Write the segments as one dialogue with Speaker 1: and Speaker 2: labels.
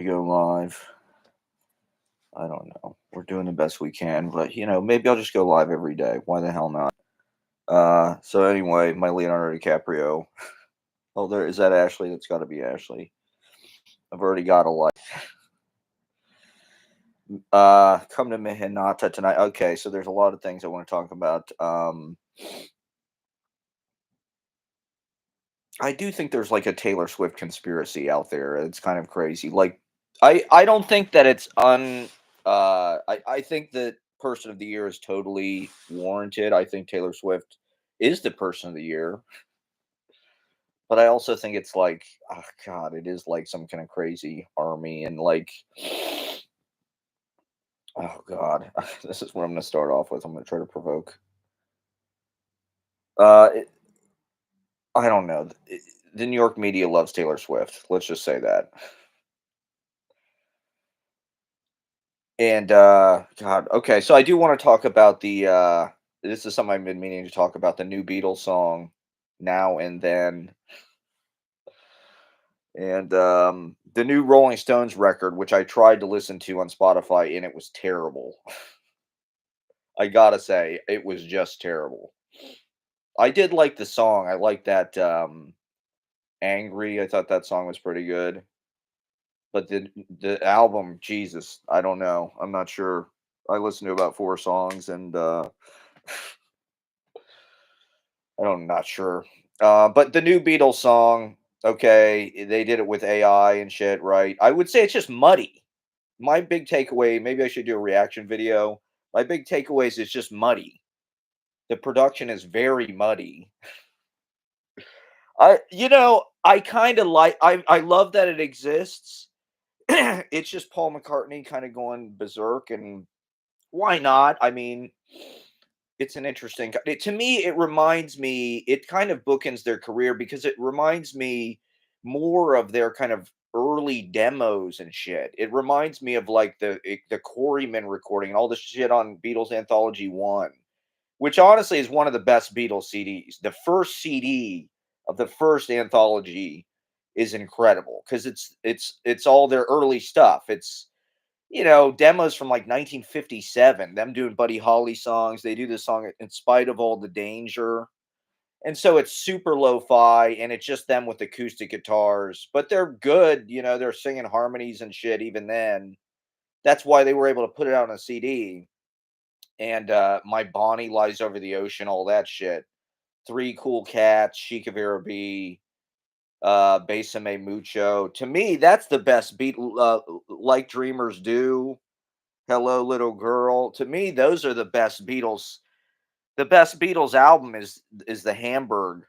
Speaker 1: to go live. I don't know. We're doing the best we can, but maybe I'll just go live every day. Why the hell not? So anyway, my Leonardo DiCaprio. Oh, there is that Ashley. That's got to be Ashley. I've already got a like. Come to Mihinata tonight. Okay, so there's a lot of things I want to talk about. I do think there's like a Taylor Swift conspiracy out there. It's kind of crazy. Like, I don't think that it's I think that Person of the Year is totally warranted. I think Taylor Swift is the Person of the Year, but I also think it's like, oh God, it is like some kind of crazy army and like, oh God, this is what I'm going to start off with. I'm going to try to provoke. It, I don't know. The New York media loves Taylor Swift. Let's just say that. And God, okay, so I do want to talk about the this is something I've been meaning to talk about, the new Beatles song Now and Then, and the new Rolling Stones record, which I tried to listen to on Spotify and it was terrible. I gotta say, it was just terrible. I did like the song. I like that Angry. I thought that song was pretty good. But the album, Jesus, I don't know. I'm not sure. I listened to about four songs and I'm not sure. But the new Beatles song, okay, they did it with AI and shit, right? I would say it's just muddy. My big takeaway, maybe I should do a reaction video. My big takeaway is it's just muddy. The production is very muddy. I kind of like. I love that it exists. It's just Paul McCartney kind of going berserk, and why not? I mean, it's an interesting to me, it reminds me it kind of bookends their career because it reminds me more of their kind of early demos and shit. It reminds me of like the Quarrymen recording and all the shit on Beatles Anthology 1, which honestly is one of the best Beatles CDs. The first CD of the first anthology is incredible because it's all their early stuff. It's demos from like 1957, them doing Buddy Holly songs. They do this song In Spite of All the Danger. And so it's super lo-fi and it's just them with acoustic guitars, but they're good. They're singing harmonies and shit even then. That's why they were able to put it out on a CD. And My Bonnie Lies Over the Ocean, all that shit. Three Cool Cats, Chica Vera B, Besame Mucho. To me, that's the best beat. Like Dreamers Do, Hello Little Girl. To me, those are the best Beatles. The best Beatles album is the Hamburg,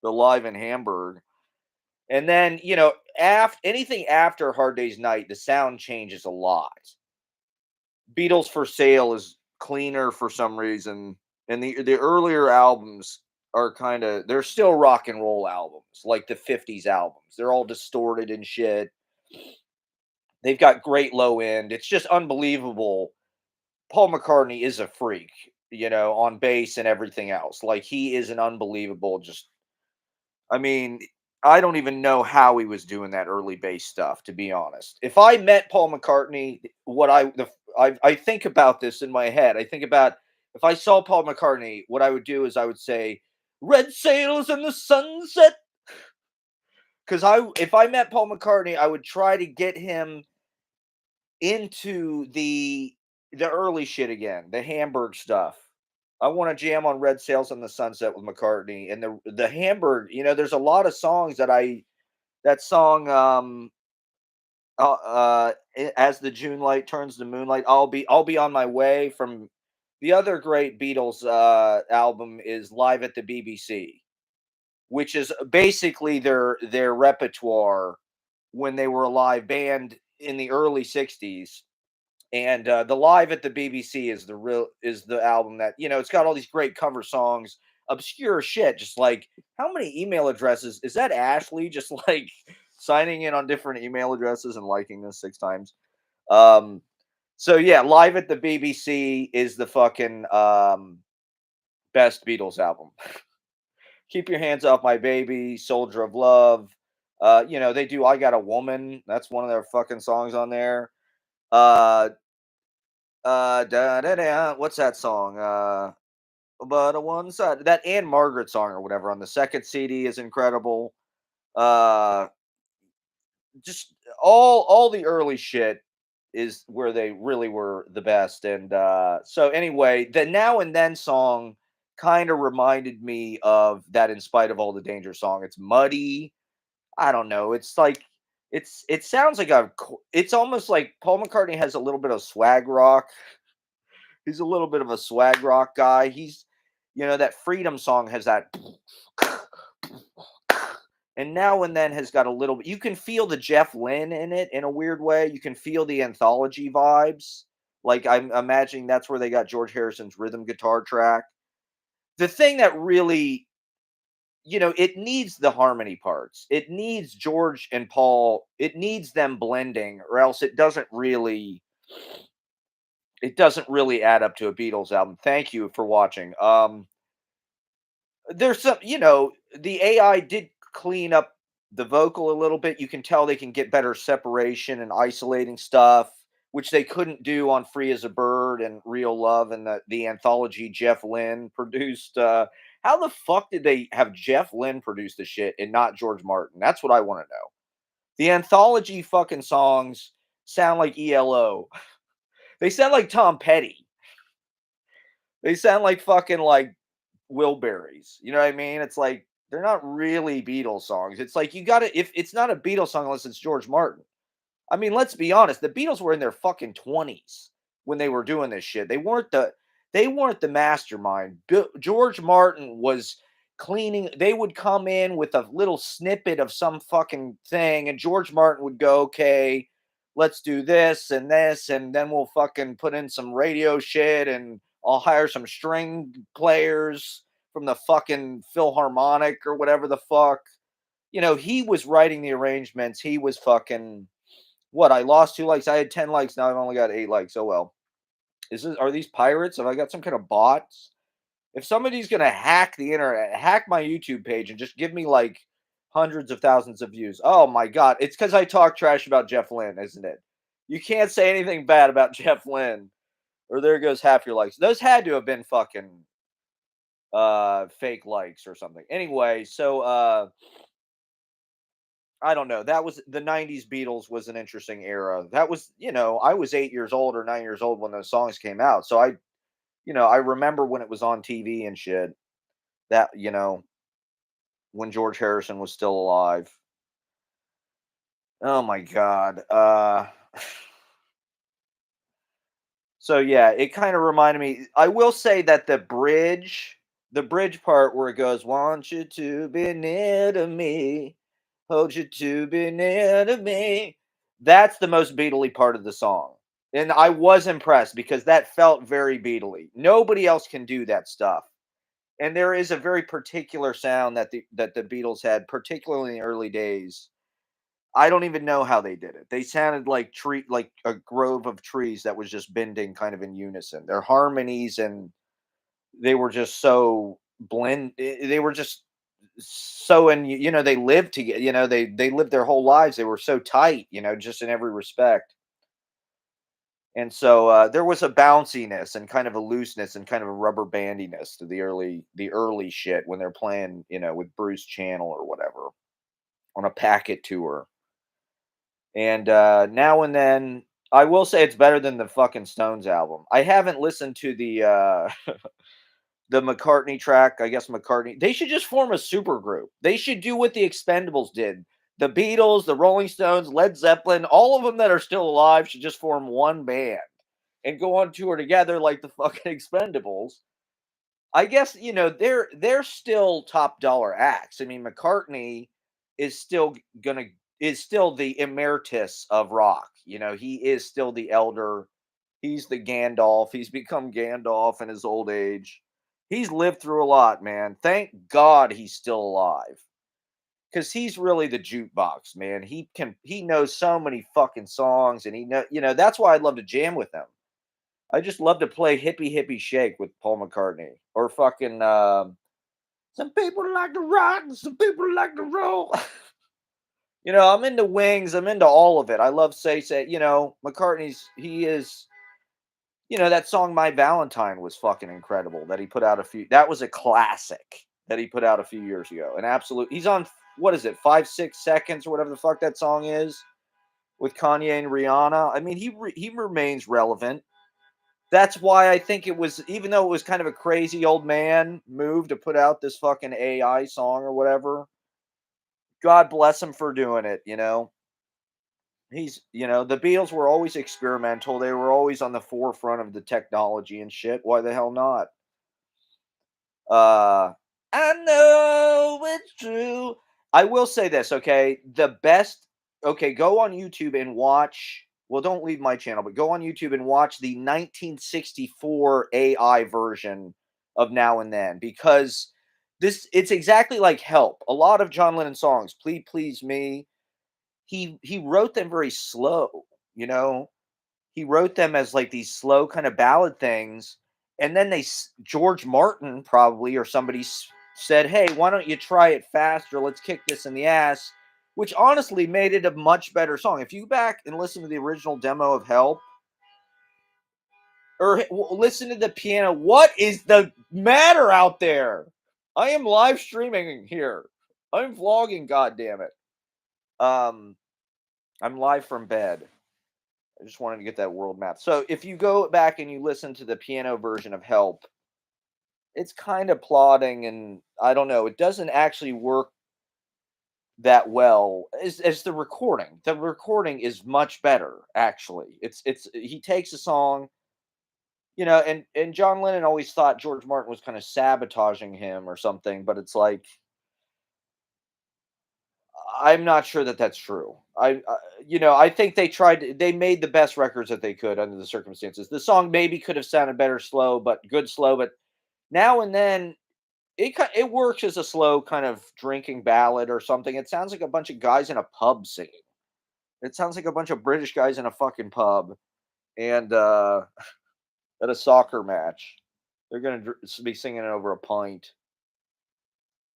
Speaker 1: the Live in Hamburg. And then, after anything after Hard Day's Night, the sound changes a lot. Beatles for Sale is cleaner for some reason, and the earlier albums are kind of they're still rock and roll albums, like the '50s albums. They're all distorted and shit. They've got great low end. It's just unbelievable. Paul McCartney is a freak, on bass and everything else. Like he is an unbelievable. Just, I mean, I don't even know how he was doing that early bass stuff. To be honest, if I met Paul McCartney, I think about this in my head. I think about if I saw Paul McCartney, what I would do is I would say, "Red sails in the sunset." Because if I met Paul McCartney, I would try to get him into the early shit again, the Hamburg stuff. I want to jam on Red Sails on the Sunset with McCartney and the Hamburg. There's a lot of songs that song as the June light turns to moonlight. I'll be on my way from the other great Beatles album is Live at the BBC, which is basically their repertoire when they were a live band in the early '60s. And the Live at the BBC is the album that it's got all these great cover songs, obscure shit. Just like how many email addresses is that? Ashley just like signing in on different email addresses and liking this 6 times. Um, so yeah, Live at the BBC is the fucking best Beatles album. Keep Your Hands Off My Baby, Soldier of Love, They do "I Got a Woman." That's one of their fucking songs on there. Uh, da da da. What's that song? But a one side that Anne Margaret song or whatever on the second CD is incredible. Uh, just all the early shit is where they really were the best. And so anyway, the Now and Then song kind of reminded me of that In Spite of All the Danger song. It's muddy. I don't know. It's like it sounds like it's almost like Paul McCartney has a little bit of swag rock. He's a little bit of a swag rock guy. That Freedom song has that and Now and Then has got a little bit. You can feel the Jeff Lynne in it in a weird way. You can feel the anthology vibes. Like I'm imagining that's where they got George Harrison's rhythm guitar track. The thing that really, it needs the harmony parts. It needs George and Paul. It needs them blending, or else it doesn't really add up to a Beatles album. Thank you for watching. There's the AI did clean up the vocal a little bit. You can tell they can get better separation and isolating stuff, which they couldn't do on Free as a Bird and Real Love and the anthology Jeff Lynne produced. How the fuck did they have Jeff Lynne produce the shit and not George Martin? That's what I want to know. The anthology fucking songs sound like ELO. They sound like Tom Petty. They sound like fucking like Wilburys. You know what I mean? It's like they're not really Beatles songs. It's like you got to if it's not a Beatles song unless it's George Martin. I mean, let's be honest. The Beatles were in their fucking 20s when they were doing this shit. They weren't the mastermind. George Martin was cleaning. They would come in with a little snippet of some fucking thing and George Martin would go, "Okay, let's do this and then we'll fucking put in some radio shit and I'll hire some string players from the fucking Philharmonic or whatever the fuck." He was writing the arrangements. He was fucking what? I lost 2 likes. I had 10 likes. Now I've only got 8 likes. Oh well. Are these pirates? Have I got some kind of bots? If somebody's gonna hack the internet, hack my YouTube page and just give me like hundreds of thousands of views. Oh my god. It's because I talk trash about Jeff Lynne, isn't it? You can't say anything bad about Jeff Lynne, or there goes half your likes. Those had to have been fucking fake likes or something. Anyway, so I don't know. That was the 90s Beatles was an interesting era. That was, I was 8 years old or 9 years old when those songs came out. So I remember when it was on TV and shit. That, when George Harrison was still alive. Oh my god. So yeah, it kind of reminded me. I will say that the bridge part where it goes, "Want you to be near to me, hold you to be near to me." That's the most Beatly part of the song. And I was impressed because that felt very Beatly. Nobody else can do that stuff. And there is a very particular sound that the Beatles had, particularly in the early days. I don't even know how they did it. They sounded like a grove of trees that was just bending kind of in unison. Their harmonies and they were just so they were just so and they lived together, they lived their whole lives. They were so tight, just in every respect. And so there was a bounciness and kind of a looseness and kind of a rubber bandiness to the early shit when they're playing, with Bruce Channel or whatever on a packet tour. And Now and Then, I will say it's better than the fucking Stones album. I haven't listened to the McCartney track. I guess McCartney. They should just form a super group. They should do what the Expendables did. The Beatles, the Rolling Stones, Led Zeppelin, all of them that are still alive should just form one band and go on tour together like the fucking Expendables. I guess they're still top dollar acts. I mean, McCartney is still gonna is still the emeritus of rock. He is still the elder. He's the Gandalf. He's become Gandalf in his old age. He's lived through a lot, man. Thank God he's still alive. Cause he's really the jukebox, man. He knows so many fucking songs, and that's why I'd love to jam with him. I just love to play Hippie Hippie Shake with Paul McCartney or fucking, some people like to rock and some people like to roll. I'm into Wings, I'm into all of it. I love Say Say, McCartney's he is that song My Valentine was fucking incredible that he put out that was a classic that he put out a few years ago. An absolute he's on what is it, 5 6 seconds or whatever the fuck that song is with Kanye and Rihanna. I mean, he remains relevant. That's why I think it was, even though it was kind of a crazy old man move to put out this fucking AI song or whatever. God bless him for doing it. The Beatles were always experimental. They were always on the forefront of the technology and shit. Why the hell not? Uh, I know it's true. I will say this, okay? Okay, go on YouTube and watch. Well, don't leave my channel, but go on YouTube and watch the 1964 AI version of Now and Then, because it's exactly like Help. A lot of John Lennon songs, Please Please Me, he wrote them very slow, you know? He wrote them as like these slow kind of ballad things, and then George Martin probably or somebody said, "Hey, why don't you try it faster? Let's kick this in the ass," which honestly made it a much better song. If you back and listen to the original demo of Help, or listen to the piano, what is the matter out there? I am live streaming here. I'm vlogging. God damn it. Um, I'm live from bed. I just wanted to get that world map. So if you go back and you listen to the piano version of Help, it's kind of plodding, and I don't know, it doesn't actually work that well as the recording. The recording is much better, actually. It's he takes a song, and John Lennon always thought George Martin was kind of sabotaging him or something, but it's like I'm not sure that that's true. I think they made the best records that they could under the circumstances. The song maybe could have sounded better slow, but good slow, but Now and Then it works as a slow kind of drinking ballad or something. It sounds like a bunch of guys in a pub singing. It sounds like a bunch of British guys in a fucking pub and at a soccer match. They're going to be singing it over a pint.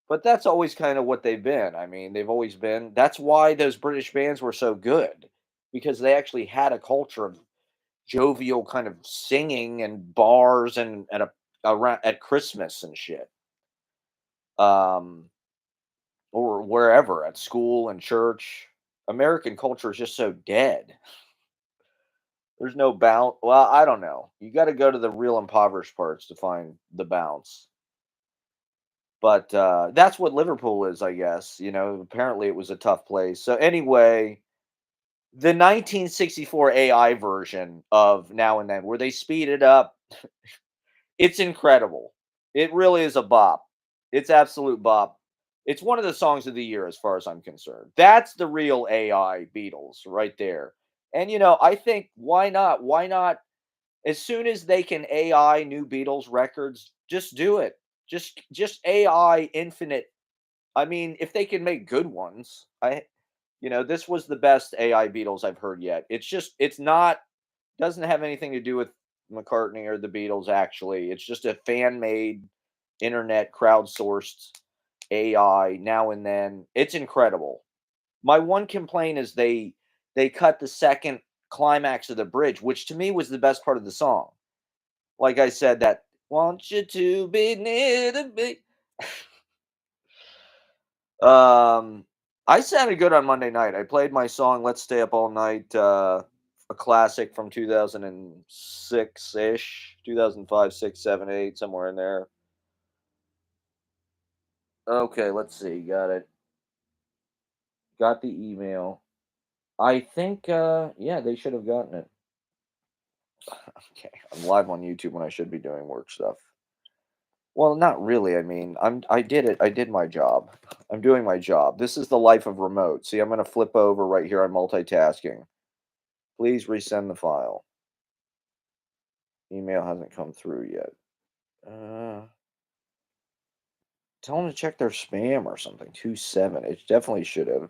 Speaker 1: But that's always kind of what they've been. I mean, they've always been. That's why those British bands were so good, because they actually had a culture of jovial kind of singing and bars and around at Christmas and shit. Um, or wherever, at school and church. American culture is just so dead. There's no bounce. Well, I don't know. You got to go to the real impoverished parts to find the bounce. But that's what Liverpool is, I guess. Apparently it was a tough place. So anyway, the 1964 AI version of Now and Then, where they speed it up, it's incredible. It really is a bop. It's absolute bop. It's one of the songs of the year as far as I'm concerned. That's the real AI Beatles right there. And I think why not? Why not? As soon as they can AI new Beatles records, just do it. Just AI infinite. I mean, if they can make good ones, this was the best AI Beatles I've heard yet. It's not doesn't have anything to do with McCartney or the Beatles, actually. It's just a fan made, internet crowdsourced AI Now and Then. It's incredible. My one complaint is they cut the second climax of the bridge, which to me was the best part of the song. Like I said, that want you to be near to me. Um, I sounded good on Monday night. I played my song "Let's Stay Up All Night," a classic from 2006 ish, 2005, 6, 7, 8, somewhere in there. Okay, let's see. Got it. Got the email. I think, yeah, they should have gotten it. Okay, I'm live on YouTube when I should be doing work stuff. Well, not really. I mean, I did it. I did my job. I'm doing my job. This is the life of remote. See, I'm going to flip over right here. I'm multitasking. Please resend the file. Email hasn't come through yet. Uh, Tell them to check their spam or something. 2-7. It definitely should have.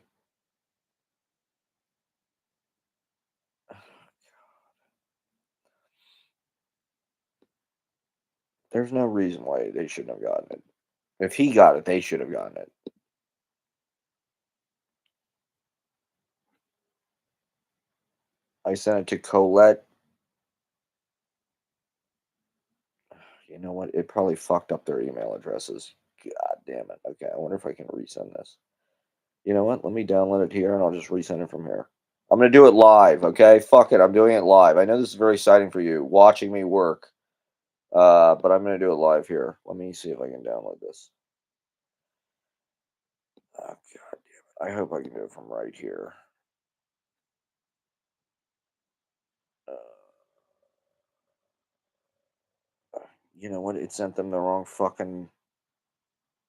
Speaker 1: There's no reason why they shouldn't have gotten it. If he got it, they should have gotten it. I sent it to Colette. You know what? It probably fucked up their email addresses. God damn it. Okay, I wonder if I can resend this. You know what? Let me download it here and I'll just resend it from here. I'm gonna do it live, okay? Fuck it, I'm doing it live. I know this is very exciting for you, watching me work. But I'm gonna do it live here. Let me see if I can download this. Oh god damn it. I hope I can do it from right here. Uh, you know what? It sent them the wrong fucking.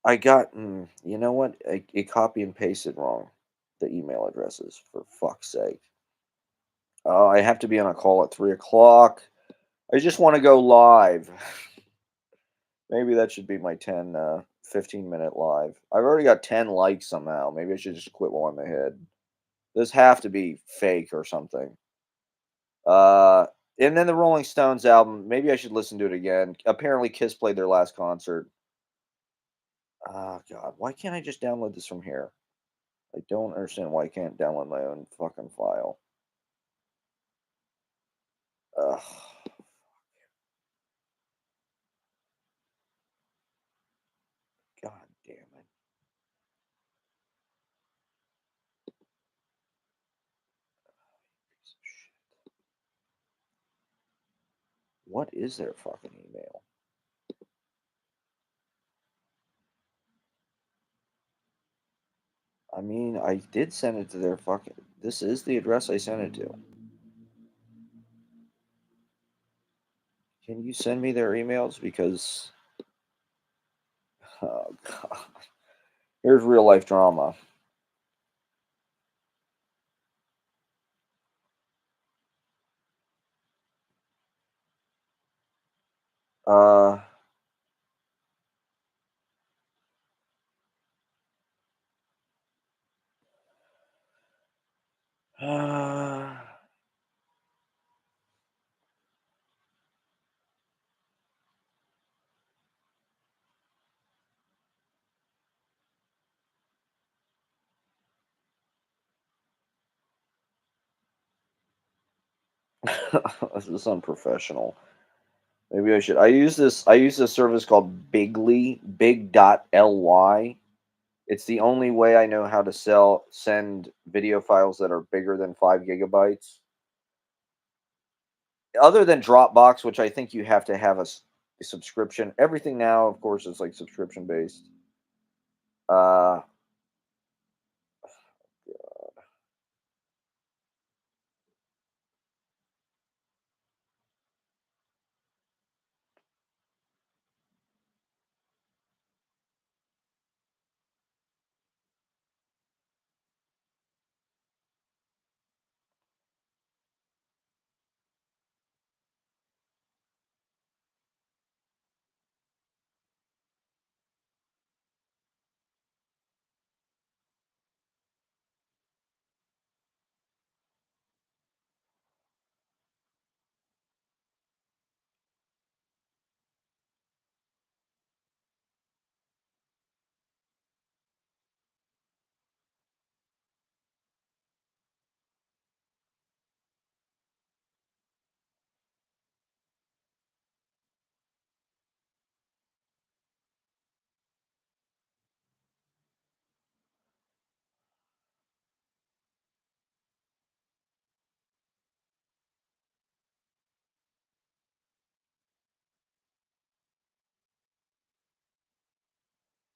Speaker 1: I got. You know what? It copy and pasted wrong. The email addresses. For fuck's sake. Oh, I have to be on a call at 3 o'clock. I just want to go live. Maybe that should be my 15-minute live. I've already got 10 likes somehow. Maybe I should just quit while I'm ahead. This have to be fake or something. Uh, and then the Rolling Stones album. Maybe I should listen to it again. Apparently, Kiss played their last concert. Oh God, why can't I just download this from here? I don't understand why I can't download my own fucking file. Ugh. God damn it. Piece of shit. What is their fucking email? I mean, I did send it to their fucking. This is the address I sent it to. Can you send me their emails? Because, oh God, here's real life drama. Uh, uh this is unprofessional. Maybe I should. I use this service called Bigly, big.ly. It's the only way I know how to send video files that are bigger than 5 gigabytes. Other than Dropbox, which I think you have to have a subscription. Everything now, of course, is like subscription based. Uh,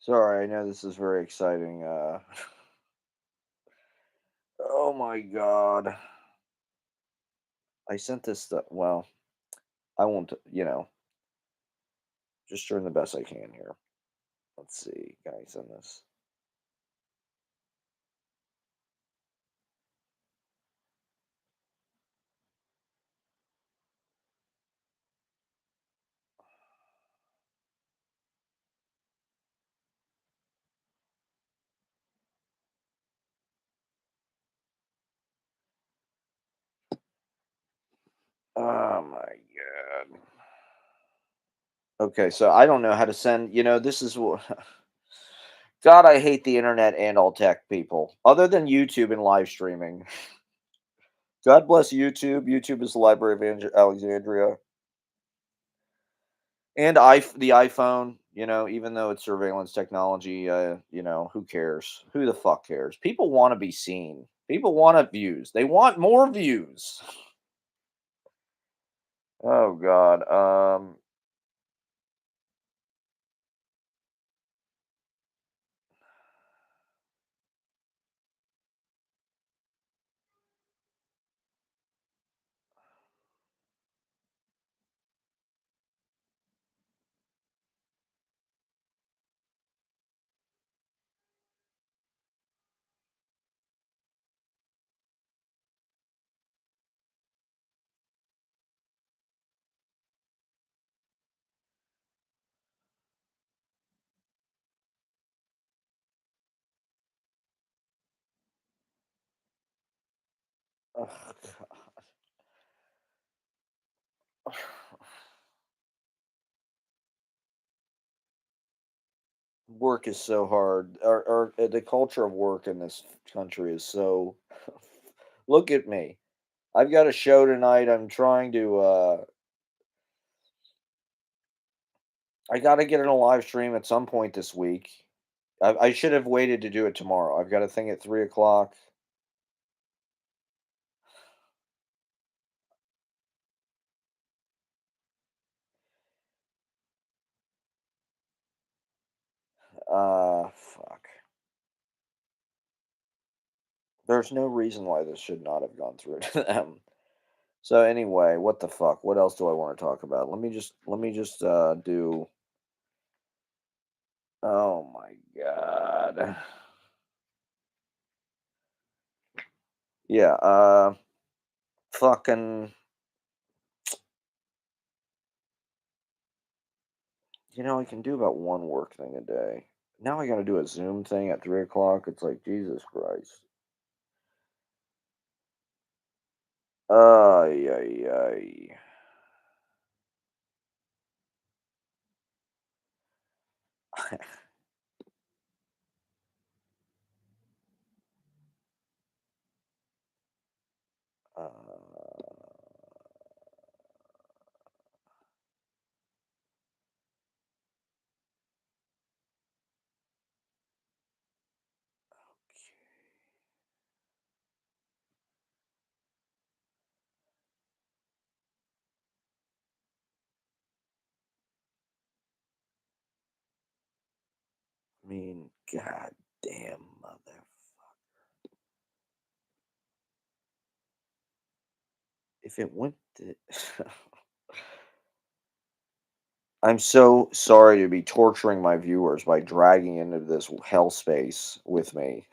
Speaker 1: Sorry, I know this is very exciting. Oh my God. I sent this stuff. Well, I won't, just doing the best I can here. Let's see. Can I send this? Oh my God. Okay, so I don't know how to send, this is what. God, I hate the internet and all tech people, other than YouTube and live streaming. God bless YouTube. YouTube is the Library of Alexandria. And the iPhone, even though it's surveillance technology, who cares? Who the fuck cares? People want to be seen. People want views. They want more views. Oh God. Ugh, God. Work is so hard. The culture of work in this country is so. Look at me. I've got a show tonight. I'm trying to. I got to get in a live stream at some point this week. I should have waited to do it tomorrow. I've got a thing at 3 o'clock. Fuck. There's no reason why this should not have gone through to them. So anyway, what the fuck? What else do I want to talk about? Let me just do. Oh my god. Yeah. Fucking. I can do about one work thing a day. Now I got to do a Zoom thing at 3 o'clock. It's like Jesus Christ. Ay ay ay. uh, I mean, god damn mother. If it went to I'm so sorry to be torturing my viewers by dragging into this hell space with me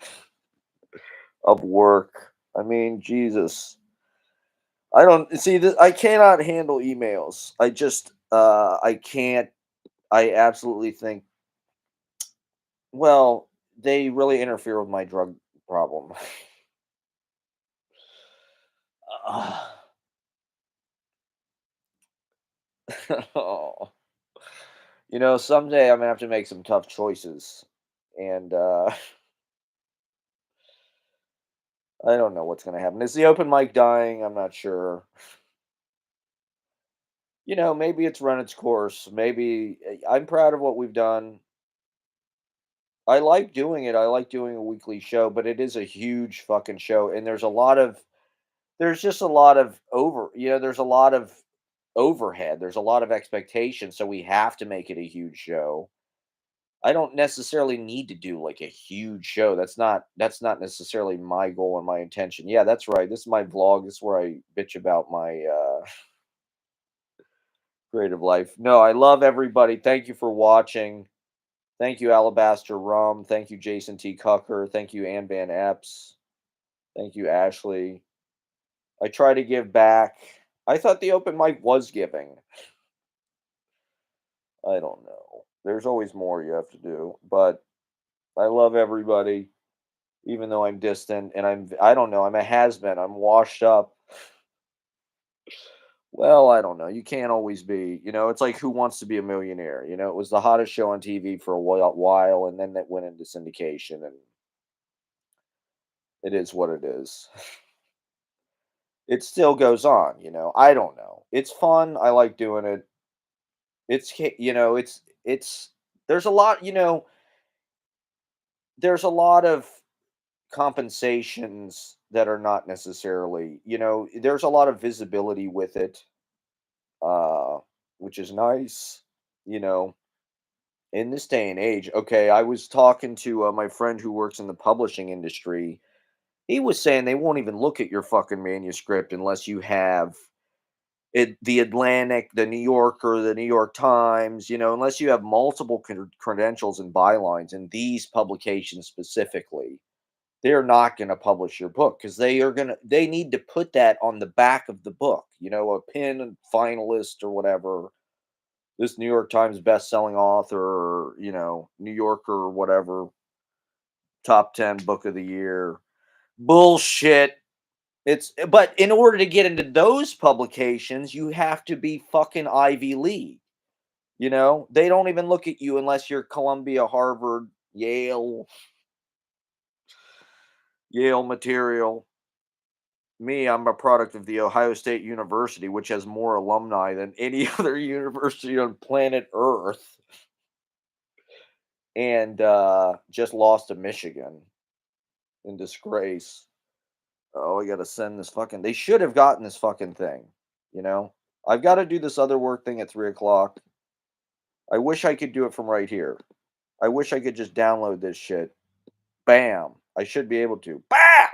Speaker 1: of work. I mean, Jesus. I don't see this. I cannot handle emails. I can't. I absolutely think, well, they really interfere with my drug problem. Ah. Oh. Someday I'm gonna have to make some tough choices, and I don't know what's gonna happen. Is the open mic dying? I'm not sure. Maybe it's run its course. Maybe I'm proud of what we've done. I like doing it. I like doing a weekly show, but it is a huge fucking show, and there's just a lot of there's a lot of overhead. There's a lot of expectation, so we have to make it a huge show. I don't necessarily need to do like a huge show. That's not necessarily my goal and my intention. Yeah, that's right. This is my vlog. This is where I bitch about my creative life. No, I love everybody. Thank you for watching. Thank you, Alabaster Rum. Thank you, Jason T. Cucker. Thank you, Ann Van Epps. Thank you, Ashley. I try to give back. I thought the open mic was giving. I don't know. There's always more you have to do, but I love everybody, even though I'm distant and I don't know. I'm a has been. I'm washed up. Well, I don't know. You can't always be. It's like Who Wants to Be a Millionaire. It was the hottest show on TV for a while, and then that went into syndication, and it is what it is. it still goes on, I don't know. It's fun. I like doing it. It's there's a lot, there's a lot of compensations that are not necessarily, there's a lot of visibility with it, uh, which is nice, you know, in this day and age. Okay, I was talking to my friend who works in the publishing industry. He was saying they won't even look at your fucking manuscript unless you have the Atlantic, the New Yorker, the New York Times, unless you have multiple credentials and bylines in these publications specifically. They're not going to publish your book because they need to put that on the back of the book, a pin and finalist or whatever. This New York Times best-selling author, or, New Yorker or whatever, top 10 book of the year. Bullshit. But in order to get into those publications, you have to be fucking Ivy League. They don't even look at you unless you're Columbia, Harvard, Yale material. Me, I'm a product of the Ohio State University, which has more alumni than any other university on planet Earth, and just lost to Michigan in disgrace. Oh, I gotta send this fucking. They should have gotten this fucking thing. You know, I've got to do this other work thing at 3 o'clock. I wish I could do it from right here. I wish I could just download this shit. Bam! I should be able to. Bow!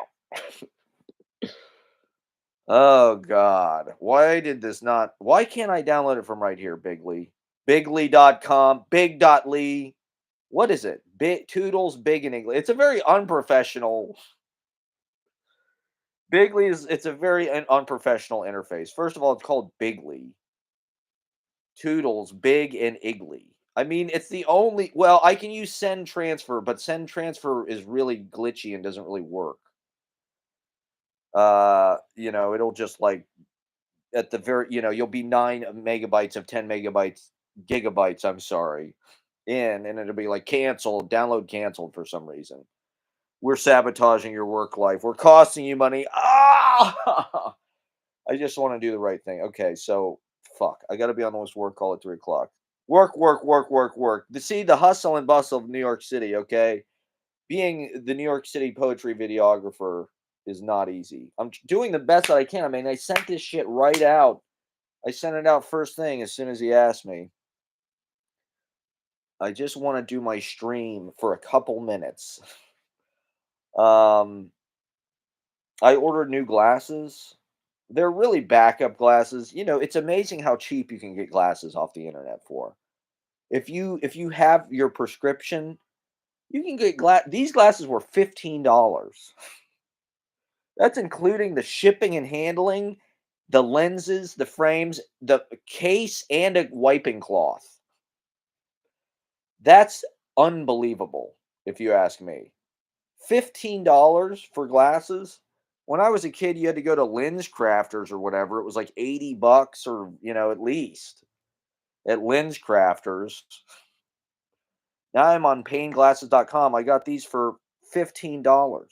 Speaker 1: Oh God. Why can't I download it from right here, Bigly? Bigly.com, big.ly. What is it? Big Toodles, big in English. It's a very unprofessional. Bigly is it's a very unprofessional interface. First of all, it's called Bigly. Toodles, big and Iggly. I mean, it's the only I can use send transfer, but send transfer is really glitchy and doesn't really work. It'll just like at the very, you'll be 9 megabytes of 10 megabytes, gigabytes, I'm sorry, and it'll be like canceled, download canceled for some reason. We're sabotaging your work life. We're costing you money. Ah! I just want to do the right thing. Okay, so fuck. I got to be on this work call at 3 o'clock. Work, work, work, work, work. To see the hustle and bustle of New York City, okay? Being the New York City poetry videographer is not easy. I'm doing the best that I can. I mean, I sent this shit right out. I sent it out first thing as soon as he asked me. I just want to do my stream for a couple minutes. Um, I ordered new glasses. They're really backup glasses. It's amazing how cheap you can get glasses off the internet for. If you have your prescription, you can get these glasses were $15. That's including the shipping and handling, the lenses, the frames, the case, and a wiping cloth. That's unbelievable, if you ask me. $15 for glasses? When I was a kid, you had to go to Lens Crafters or whatever. It was like 80 bucks or, at least at Lens Crafters. Now I'm on painglasses.com. I got these for $15.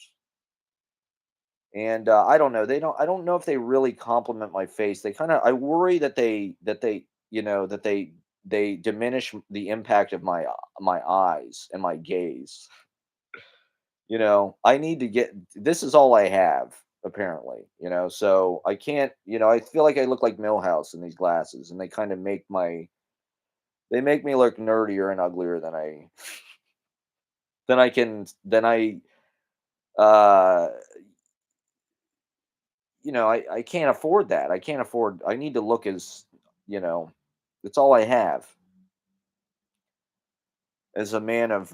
Speaker 1: And I don't know. I don't know if they really complement my face. I worry that they diminish the impact of my eyes and my gaze. I need to get this is all I have apparently, so I can't, I feel like I look like Millhouse in these glasses, and they kind of they make me look nerdier and uglier than I uh I can't afford that. I need to look as, you know, it's all I have as a man of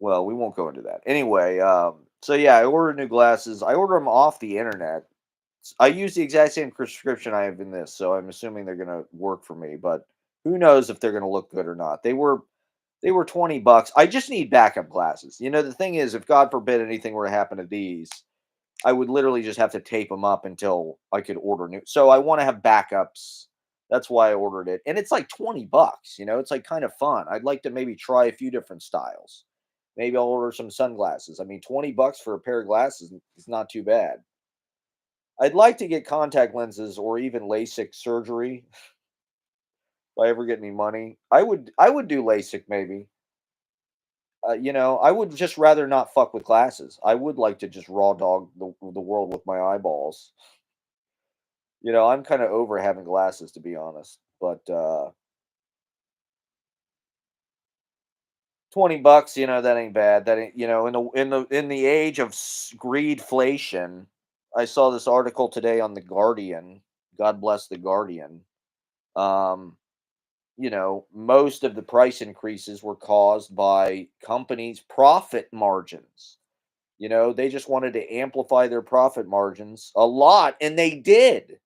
Speaker 1: well, we won't go into that. Anyway, so yeah, I ordered new glasses. I ordered them off the internet. I use the exact same prescription I have in this, so I'm assuming they're gonna work for me. But who knows if they're gonna look good or not? They were $20. I just need backup glasses. The thing is, if God forbid anything were to happen to these, I would literally just have to tape them up until I could order new. So I want to have backups. That's why I ordered it, and it's like $20. It's like kind of fun. I'd like to maybe try a few different styles. Maybe I'll order some sunglasses. I mean, 20 bucks for a pair of glasses is not too bad. I'd like to get contact lenses or even LASIK surgery if I ever get any money. I would do LASIK maybe. I would just rather not fuck with glasses. I would like to just raw dog the world with my eyeballs. I'm kind of over having glasses to be honest. But 20 bucks, that ain't bad. That ain't, in the age of greedflation, I saw this article today on the Guardian. God bless the Guardian. Um, most of the price increases were caused by companies' profit margins. They just wanted to amplify their profit margins a lot, and they did.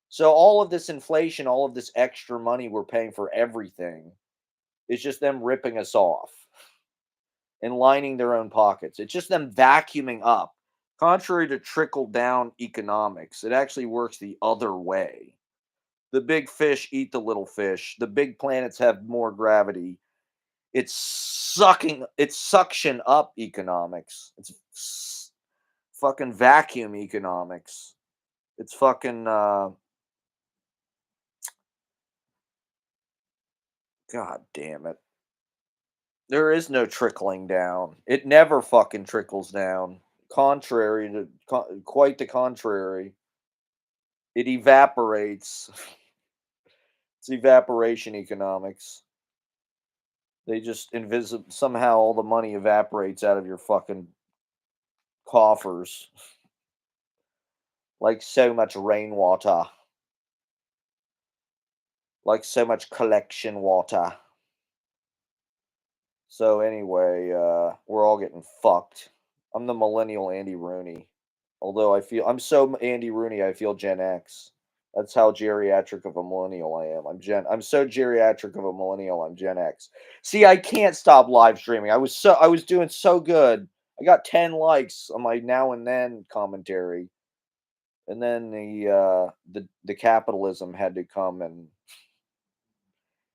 Speaker 1: So all of this inflation, all of this extra money we're paying for everything, is just them ripping us off and lining their own pockets. It's just them vacuuming up. Contrary to trickle down economics, it actually works the other way. The big fish eat the little fish. The big planets have more gravity. It's suction up economics. It's fucking vacuum economics. It's fucking god damn it. There is no trickling down. It never fucking trickles down. Contrary to quite the contrary. It evaporates. It's evaporation economics. They just somehow all the money evaporates out of your fucking coffers like so much rainwater, like so much collection water. So anyway, we're all getting fucked. I'm the millennial Andy Rooney. Although I'm so Andy Rooney, I feel Gen X. That's how geriatric of a millennial I am. I'm so geriatric of a millennial, I'm Gen X. See, I can't stop live streaming. I was doing so good. I got 10 likes on my now and then commentary. And then the capitalism had to come, and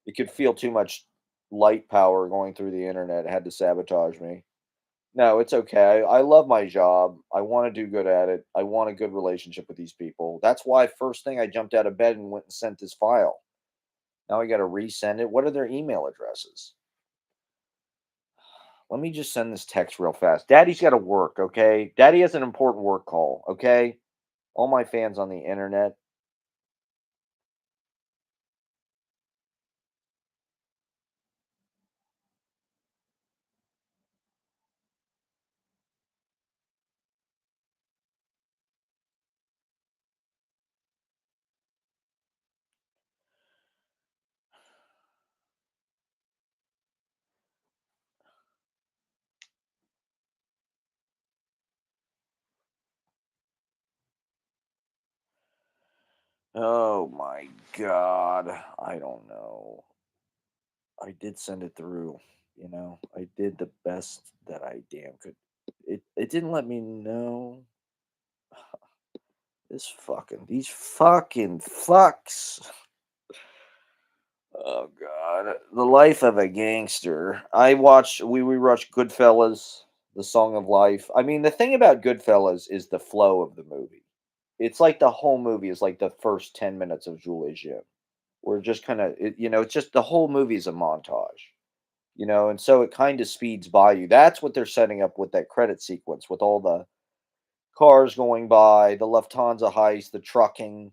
Speaker 1: it could feel too much light power going through the internet. It had to sabotage me. No, it's okay. I love my job. I want to do good at it. I want a good relationship with these people. That's why first thing I jumped out of bed and went and sent this file. Now I got to resend it. What are their email addresses? Let me just send this text real fast. Daddy's got to work, okay? Daddy has an important work call, okay? All my fans on the internet. Oh my god. I don't know. I did send it through, I did the best that I damn could. It didn't let me know. These fucking fucks. Oh god. The life of a gangster. We watched Goodfellas, The Song of Life. I mean, the thing about Goodfellas is the flow of the movie. It's like the whole movie is like the first 10 minutes of Julie Jim. We're just kind of, it's just the whole movie is a montage. And so it kind of speeds by you. That's what they're setting up with that credit sequence with all the cars going by, the Lufthansa heist, the trucking,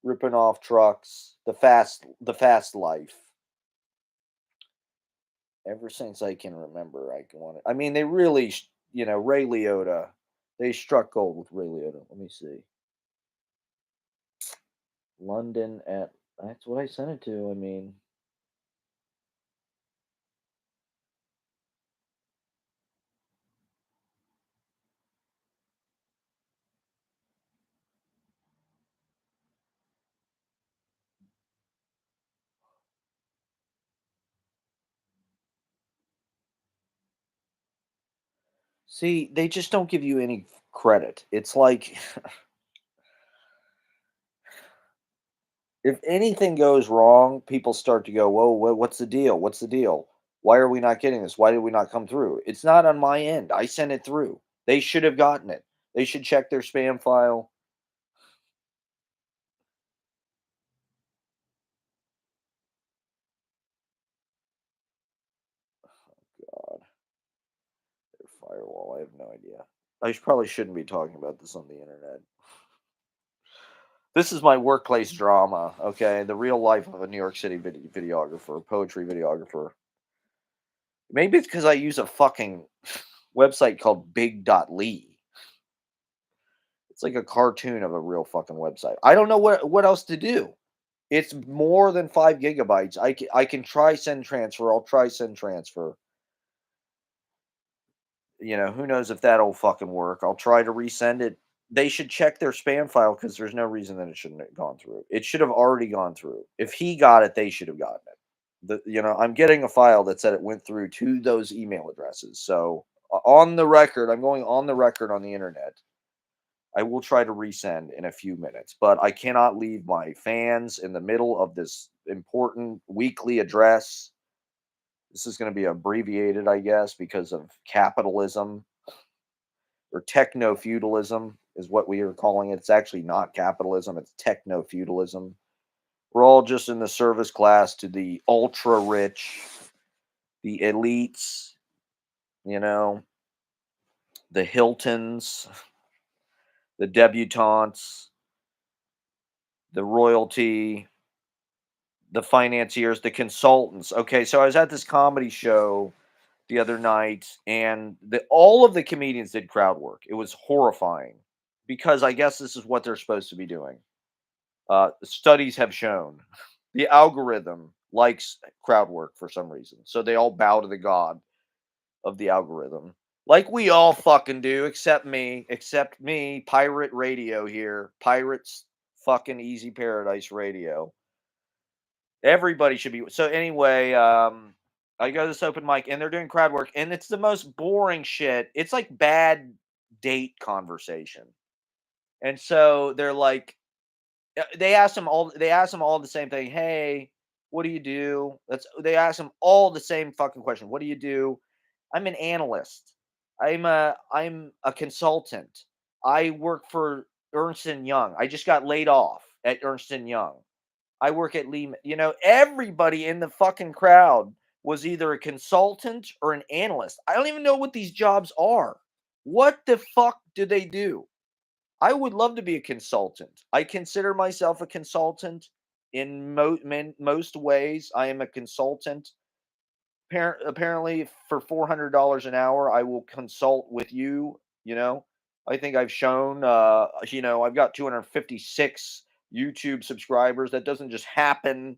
Speaker 1: ripping off trucks, the fast life. Ever since I can remember, I mean, they really, Ray Liotta. They struck gold with Ray Liotta. Let me see. London at. That's what I sent it to. I mean, see, they just don't give you any credit. It's like if anything goes wrong, people start to go, "Whoa, what's the deal? What's the deal?" Why are we not getting this? Why did we not come through? It's not on my end. I sent it through. They should have gotten it. They should check their spam file. God, their firewall. I have no idea. Probably shouldn't be talking about this on the internet. This is my workplace drama, okay? The real life of a New York City videographer, poetry videographer. Maybe it's because I use a fucking website called Big.ly. It's like a cartoon of a real fucking website. I don't know what else to do. It's more than 5 gigabytes. I can try send transfer. I'll try send transfer. Who knows if that'll fucking work. I'll try to resend it. They should check their spam file because there's no reason that it shouldn't have gone through. It should have already gone through. If he got it, they should have gotten it. I'm getting a file that said it went through to those email addresses. So on the record, I'm going on the record on the internet. I will try to resend in a few minutes, but I cannot leave my fans in the middle of this important weekly address. This is going to be abbreviated, I guess, because of capitalism or techno feudalism is what we are calling it. It's actually not capitalism, it's techno feudalism. We're all just in the service class to the ultra rich, the elites, you know, the Hiltons, the debutantes, the royalty, the financiers, the consultants. Okay, so I was at this comedy show the other night, and all of the comedians did crowd work. It was horrifying because I guess this is what they're supposed to be doing. Studies have shown the algorithm likes crowd work for some reason, so they all bow to the god of the algorithm, like we all fucking do, except me, pirate radio here, pirates, fucking easy paradise radio. Everybody should be. So anyway, I go to this open mic and they're doing crowd work and it's the most boring shit. It's like bad date conversation. And so they're like they ask them all the same thing. Hey, what do you do? They ask them all the same fucking question. What do you do? I'm an analyst. I'm a consultant. I work for Ernst and Young. I just got laid off at Ernst and Young. I work at Lehman. Everybody in the fucking crowd was either a consultant or an analyst. I don't even know what these jobs are. What the fuck do they do? I would love to be a consultant. I consider myself a consultant in most ways. I am a consultant. Apparently, for $400 an hour, I will consult with you. I think I've shown. I've got 256 YouTube subscribers. That doesn't just happen.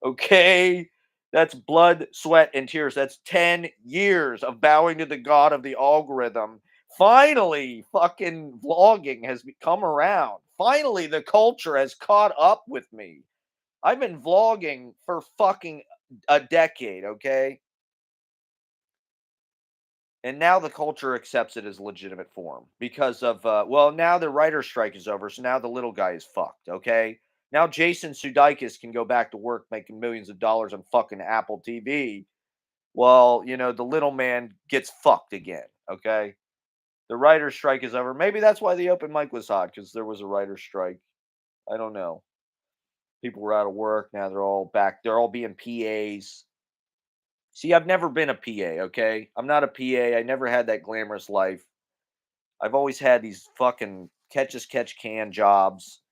Speaker 1: Okay. That's blood, sweat, and tears. That's 10 years of bowing to the god of the algorithm. Finally, fucking vlogging has come around. Finally, the culture has caught up with me. I've been vlogging for fucking a decade, okay? And now the culture accepts it as legitimate form because of now the writer's strike is over, so now the little guy is fucked, okay? Now Jason Sudeikis can go back to work making millions of dollars on fucking Apple TV. Well, the little man gets fucked again, okay? The writer's strike is over. Maybe that's why the open mic was hot because there was a writer's strike. I don't know. People were out of work. Now they're all back. They're all being PAs. See, I've never been a PA, okay? I'm not a PA. I never had that glamorous life. I've always had these fucking catch as catch can jobs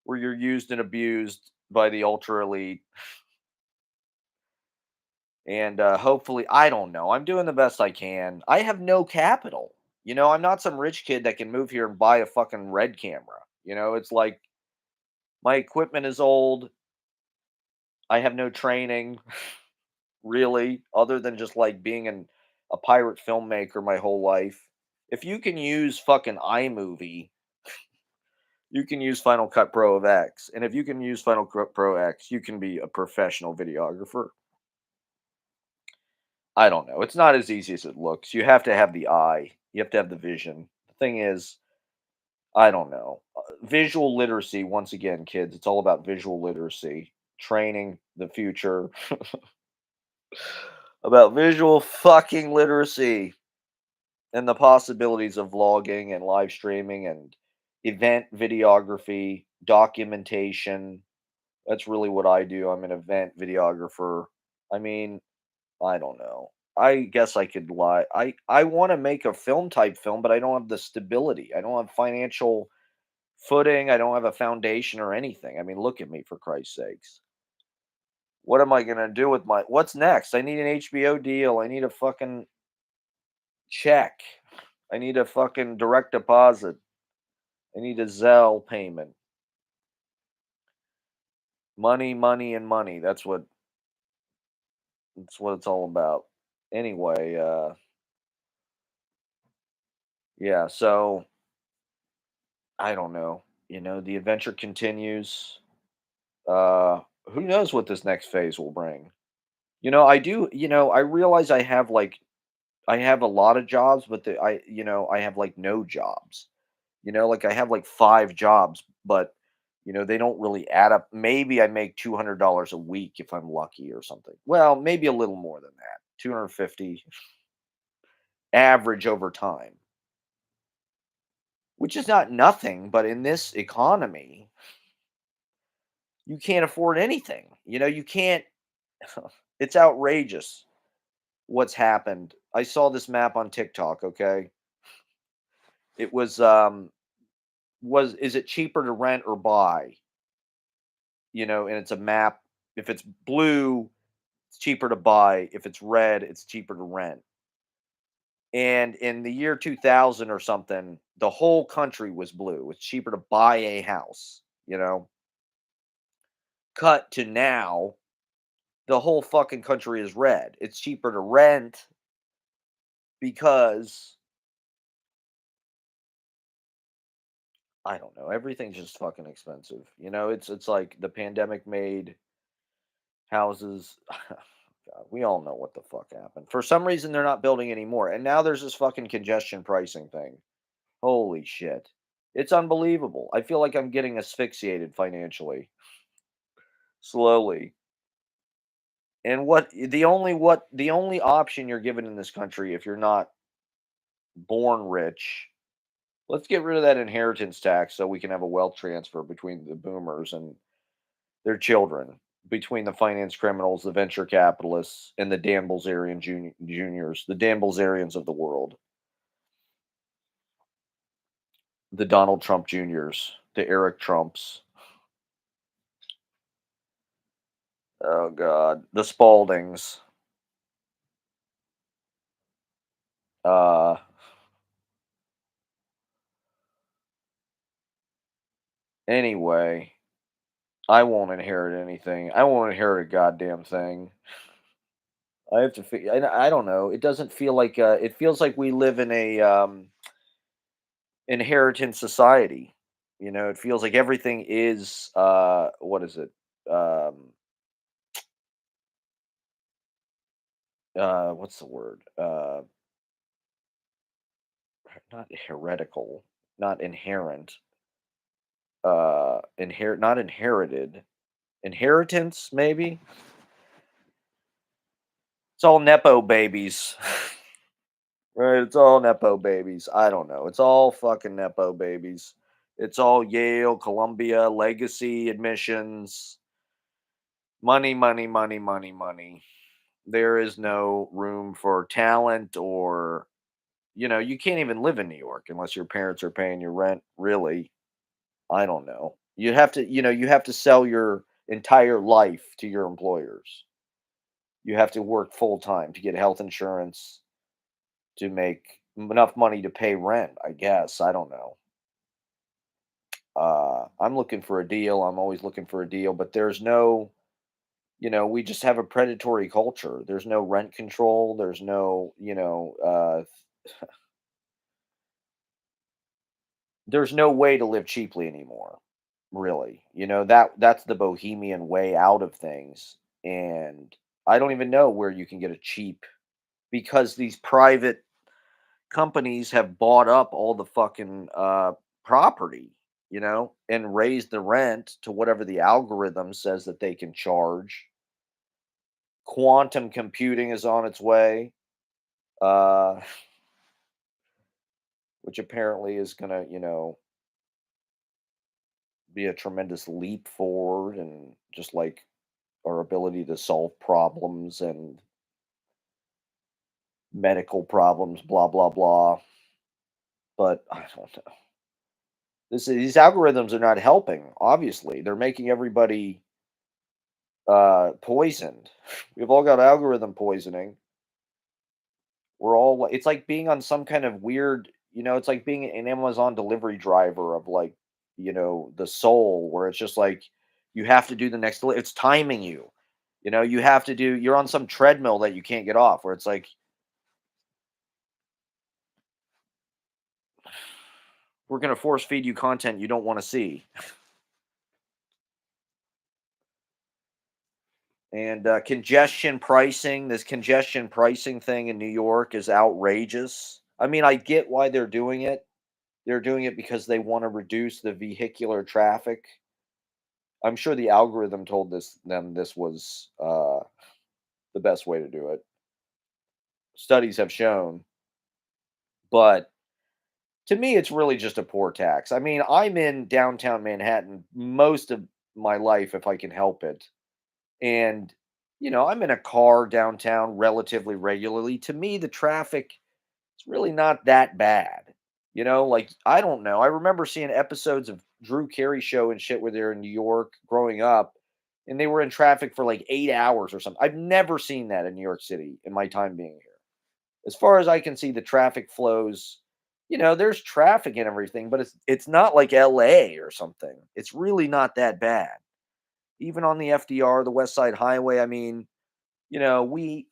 Speaker 1: where you're used and abused by the ultra elite. And hopefully, I don't know. I'm doing the best I can. I have no capital. I'm not some rich kid that can move here and buy a fucking red camera. It's like my equipment is old. I have no training, really, other than just like being a pirate filmmaker my whole life. If you can use fucking iMovie, you can use Final Cut Pro of X. And if you can use Final Cut Pro X, you can be a professional videographer. I don't know. It's not as easy as it looks. You have to have the eye. You have to have the vision. The thing is, I don't know. Visual literacy, once again, kids, it's all about visual literacy, training the future. about visual fucking literacy and the possibilities of vlogging and live streaming and event videography, documentation. That's really what I do. I'm an event videographer. I mean, I don't know. I guess I could lie. I want to make a film type film, but I don't have the stability. I don't have financial footing. I don't have a foundation or anything. I mean, look at me for Christ's sakes. What am I gonna do with my what's next? I need an HBO deal. I need a fucking check. I need a fucking direct deposit. I need a Zelle payment. Money, money, and money. That's what it's all about. Anyway, yeah, so I don't know. The adventure continues. Uh who knows what this next phase will bring? I realize I have a lot of jobs, but I have like no jobs. Like I have like 5 jobs, but they don't really add up. Maybe I make $200 a week if I'm lucky or something. Well, maybe a little more than that. 250 average over time, which is not nothing, but in this economy, you can't afford anything. You can't it's outrageous what's happened. I saw this map on TikTok, okay? It was is it cheaper to rent or buy? And it's a map. If it's blue, it's cheaper to buy. If it's red, it's cheaper to rent. And in the year 2000 or something, the whole country was blue. It's cheaper to buy a house, you know. Cut to now, the whole fucking country is red. It's cheaper to rent because I don't know, everything's just fucking expensive. It's like the pandemic made houses God, we all know what the fuck happened. For some reason they're not building anymore. And now there's this fucking congestion pricing thing. Holy shit. It's unbelievable. I feel like I'm getting asphyxiated financially slowly. And the only option you're given in this country if you're not born rich, let's get rid of that inheritance tax so we can have a wealth transfer between the boomers and their children, between the finance criminals, the venture capitalists, and the Dan Bilzerian juniors, the Dan Bilzerians of the world, the Donald Trump juniors, the Eric Trumps. Oh God, the Spaldings. Uh, anyway, I won't inherit anything. I won't inherit a goddamn thing. I have to. I don't know. It doesn't feel like. It feels like we live in a inheritance society. It feels like everything is. What is it? Um, what's the word? Not heretical. Not inherent. Not inherited. Inheritance, maybe. It's all nepo babies. Right, it's all nepo babies. I don't know. It's all fucking nepo babies. It's all Yale, Columbia, legacy admissions, money, money, money, money, money. There is no room for talent or, you can't even live in New York unless your parents are paying your rent, really. I don't know. You have to sell your entire life to your employers. You have to work full time to get health insurance, to make enough money to pay rent, I guess. I don't know. I'm looking for a deal. I'm always looking for a deal, but there's no, we just have a predatory culture. There's no rent control. There's no, there's no way to live cheaply anymore, really. That's the bohemian way out of things. And I don't even know where you can get a cheap because these private companies have bought up all the fucking property, and raised the rent to whatever the algorithm says that they can charge. Quantum computing is on its way, uh, which apparently is gonna, be a tremendous leap forward and just like our ability to solve problems and medical problems, blah blah blah. But I don't know. These algorithms are not helping. Obviously, they're making everybody poisoned. We've all got algorithm poisoning. We're all. It's like being on some kind of weird. It's like being an Amazon delivery driver of like, the soul, where it's just like you have to do the next. It's timing you. You have to do. You're on some treadmill that you can't get off. Where it's like we're gonna force feed you content you don't want to see. And this congestion pricing thing in New York is outrageous. I mean, I get why they're doing it. They're doing it because they want to reduce the vehicular traffic. I'm sure the algorithm told this was the best way to do it. Studies have shown, but to me, it's really just a poor tax. I mean, I'm in downtown Manhattan most of my life if I can help it. And, I'm in a car downtown relatively regularly. To me, the traffic is really not that bad. Like, I don't know. I remember seeing episodes of Drew Carey show and shit where they're in New York growing up and they were in traffic for like 8 hours or something. I've never seen that in New York City in my time being here. As far as I can see, the traffic flows, there's traffic and everything, but it's not like LA or something. It's really not that bad. Even on the FDR, the West Side Highway, I mean, we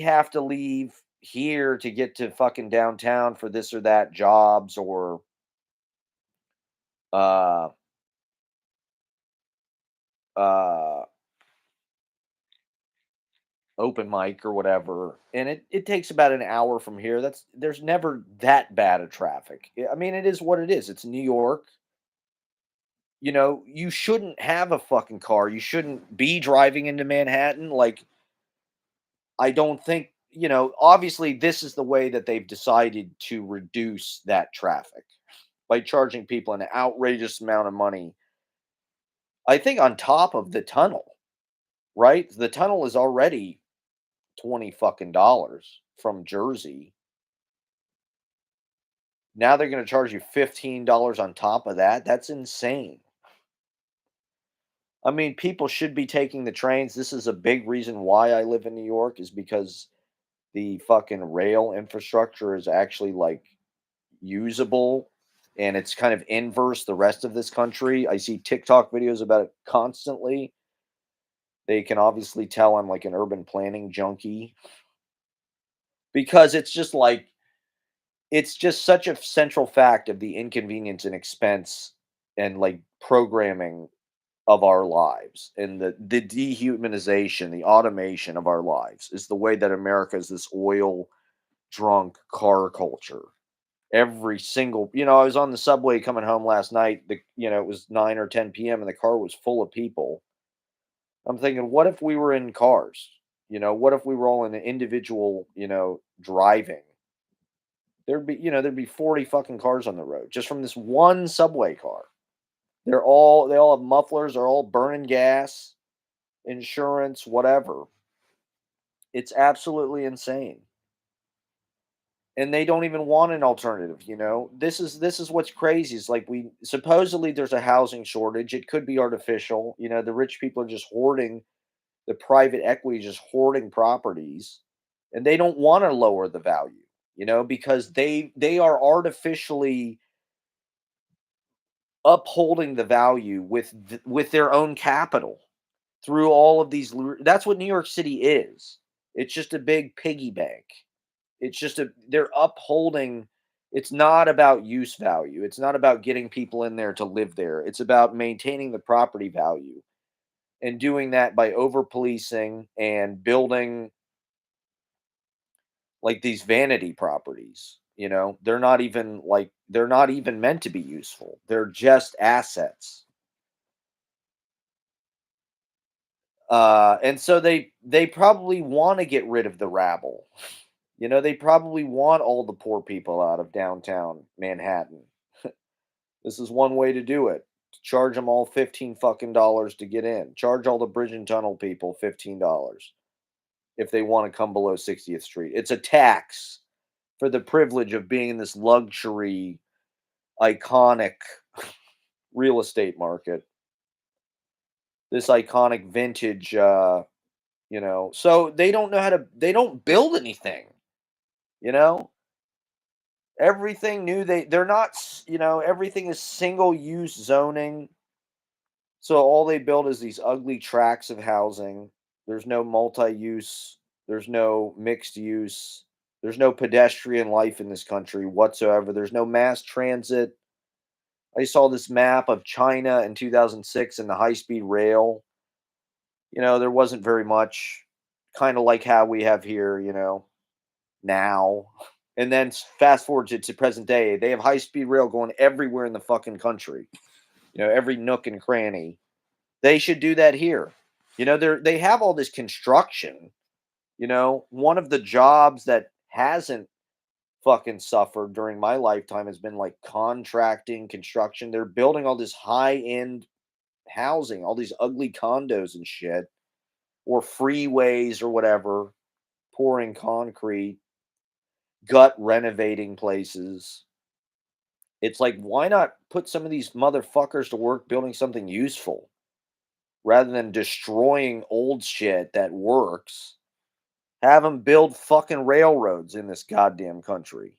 Speaker 1: have to leave here to get to fucking downtown for this or that jobs or uh uh open mic or whatever, and it takes about an hour from here. There's never that bad of traffic. I mean, it is what it is. It's New York. You shouldn't have a fucking car. You shouldn't be driving into Manhattan. Like, I don't think, obviously this is the way that they've decided to reduce that traffic by charging people an outrageous amount of money. I think on top of the tunnel, right? The tunnel is already 20 fucking dollars from Jersey. Now they're going to charge you $15 on top of that. That's insane. I mean, people should be taking the trains. This is a big reason why I live in New York is because the fucking rail infrastructure is actually like usable and it's kind of inverse the rest of this country. I see TikTok videos about it constantly. They can obviously tell I'm like an urban planning junkie because it's just such a central fact of the inconvenience and expense and like programming of our lives and the dehumanization, the automation of our lives is the way that America is this oil drunk car culture. Every single, I was on the subway coming home last night. It was 9 or 10 p.m. and the car was full of people. I'm thinking, what if we were in cars? What if we were all in an individual, driving? There'd be 40 fucking cars on the road just from this one subway car. They all have mufflers, they're all burning gas, insurance, whatever. It's absolutely insane. And they don't even want an alternative. This is what's crazy. Is like we supposedly there's a housing shortage. It could be artificial. The rich people are just hoarding the private equity, just hoarding properties, and they don't want to lower the value, because they are artificially upholding the value with their own capital through all of these. That's what New York City is. It's just a big piggy bank. It's just they're upholding. It's not about use value. It's not about getting people in there to live there. It's about maintaining the property value and doing that by over policing and building like these vanity properties. They're not even meant to be useful. They're just assets. And so they probably want to get rid of the rabble. They probably want all the poor people out of downtown Manhattan. This is one way to do it. Charge them all 15 fucking dollars to get in. Charge all the bridge and tunnel people $15 if they want to come below 60th Street. It's a tax for the privilege of being in this luxury, iconic real estate market. This iconic vintage, so they don't know how to. They don't build anything. You know, everything new. They're not. Everything is single use zoning. So all they build is these ugly tracts of housing. There's no multi-use. There's no mixed use. There's no pedestrian life in this country whatsoever. There's no mass transit. I saw this map of China in 2006 and the high-speed rail. There wasn't very much, kind of like how we have here, now. And then fast forward to present day, they have high-speed rail going everywhere in the fucking country. Every nook and cranny. They should do that here. They have all this construction. One of the jobs that hasn't fucking suffered during my lifetime has been like contracting construction. They're building all this high-end housing, all these ugly condos and shit, or freeways or whatever, pouring concrete, gut renovating places. It's like, why not put some of these motherfuckers to work building something useful rather than destroying old shit that works? Have them build fucking railroads in this goddamn country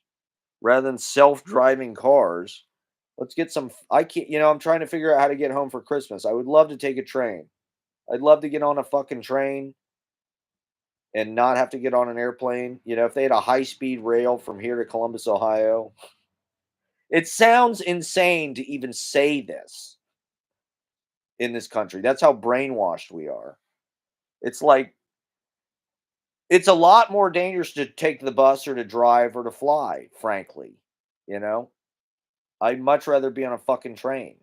Speaker 1: rather than self-driving cars. Let's get some. I can't. I'm trying to figure out how to get home for Christmas. I would love to take a train. I'd love to get on a fucking train and not have to get on an airplane. If they had a high speed rail from here to Columbus, Ohio, it sounds insane to even say this in this country. That's how brainwashed we are. It's like, it's a lot more dangerous to take the bus or to drive or to fly, frankly. You know, I'd much rather be on a fucking train.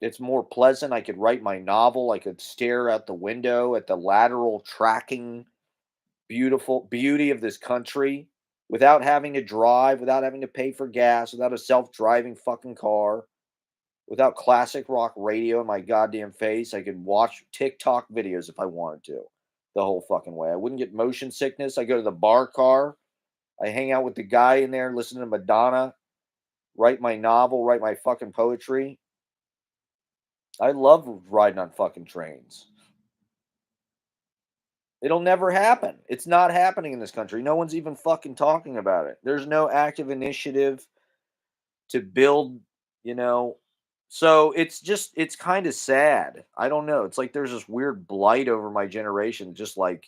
Speaker 1: It's more pleasant. I could write my novel. I could stare out the window at the lateral tracking beautiful beauty of this country without having to drive, without having to pay for gas, without a self-driving fucking car, without classic rock radio in my goddamn face. I could watch TikTok videos if I wanted to the whole fucking way. I wouldn't get motion sickness. I go to the bar car. I hang out with the guy in there, listen to Madonna, write my novel, write my fucking poetry. I love riding on fucking trains. It'll never happen. It's not happening in this country. No one's even fucking talking about it. There's no active initiative to build, you know. So it's kind of sad. I don't know. It's like there's this weird blight over my generation, just like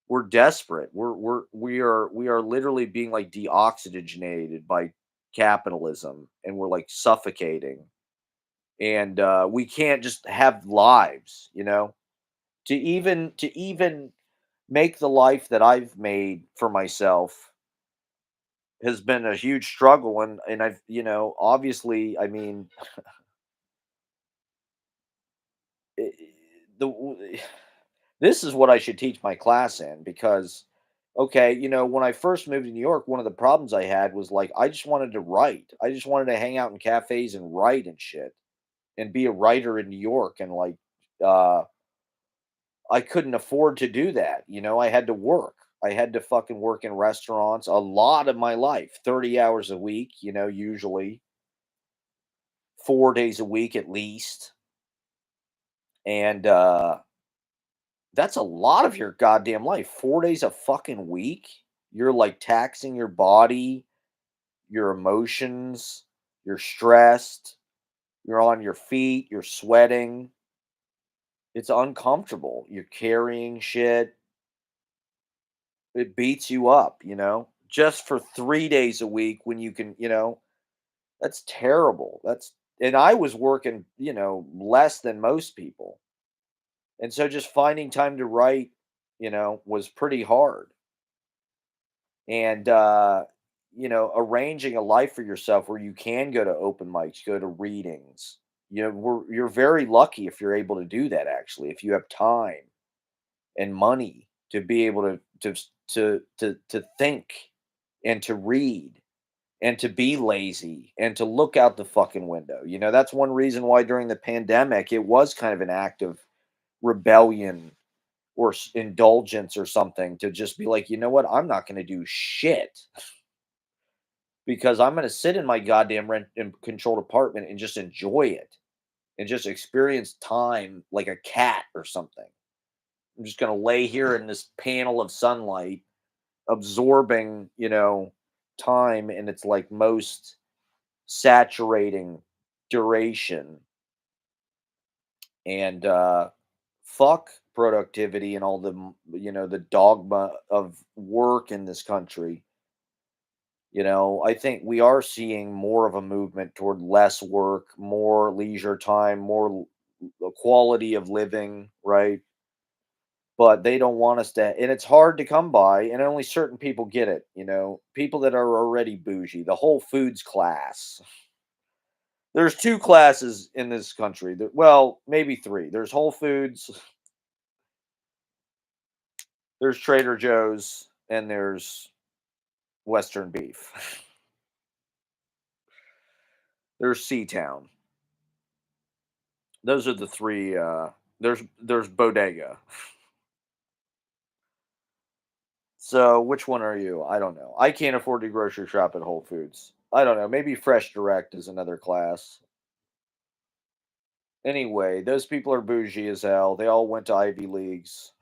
Speaker 1: we're desperate. We are literally being like deoxygenated by capitalism, and we're like suffocating. And we can't just have lives. To even make the life that I've made for myself has been a huge struggle. And I've, obviously, I mean, i- the this is what I should teach my class in, because okay, when I first moved to New York, one of the problems I had was like I just wanted to write. I just wanted to hang out in cafes and write and shit and be a writer in New York, and like uh I couldn't afford to do that. I had to work. I had to fucking work in restaurants a lot of my life, 30 hours a week, usually 4 days a week at least. And that's a lot of your goddamn life. 4 days a fucking week. You're like taxing your body, your emotions, you're stressed, you're on your feet, you're sweating. It's uncomfortable. You're carrying shit. It beats you up, just for 3 days a week when you can. That's terrible. And I was working, less than most people. And so just finding time to write, was pretty hard. And arranging a life for yourself where you can go to open mics, go to readings, you're very lucky if you're able to do that, actually, if you have time and money to be able to think and to read and to be lazy and to look out the fucking window. That's one reason why during the pandemic it was kind of an act of rebellion or indulgence or something to just be like, you know what, I'm not going to do shit because I'm going to sit in my goddamn rent and controlled apartment and just enjoy it and just experience time like a cat or something. I'm just going to lay here in this panel of sunlight, absorbing, time in its like most saturating duration, and fuck productivity and all the dogma of work in this country. I think we are seeing more of a movement toward less work, more leisure time, more quality of living, right? But they don't want us to, and it's hard to come by, and only certain people get it. People that are already bougie, the Whole Foods class. There's two classes in this country. Well, maybe three. There's Whole Foods, there's Trader Joe's, and there's Western Beef. There's Seatown. Those are the three. There's Bodega. So which one are you? I don't know. I can't afford to grocery shop at Whole Foods. I don't know. Maybe Fresh Direct is another class. Anyway, those people are bougie as hell. They all went to Ivy Leagues,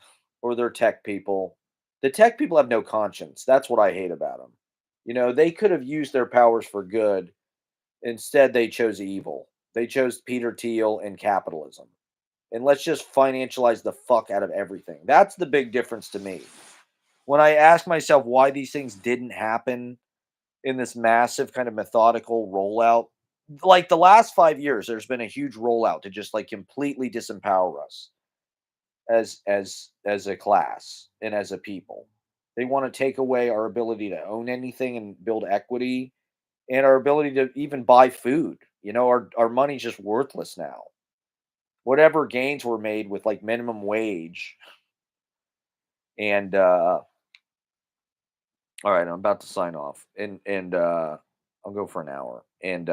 Speaker 1: or they're tech people. The tech people have no conscience. That's what I hate about them. They could have used their powers for good. Instead, they chose evil. They chose Peter Thiel and capitalism. And let's just financialize the fuck out of everything. That's the big difference to me. When I ask myself why these things didn't happen in this massive kind of methodical rollout, like the last 5 years, there's been a huge rollout to just like completely disempower us as a class and as a people. They want to take away our ability to own anything and build equity and our ability to even buy food. Our money's just worthless now. Whatever gains were made with like minimum wage and all right, I'm about to sign off, and I'll go for an hour. And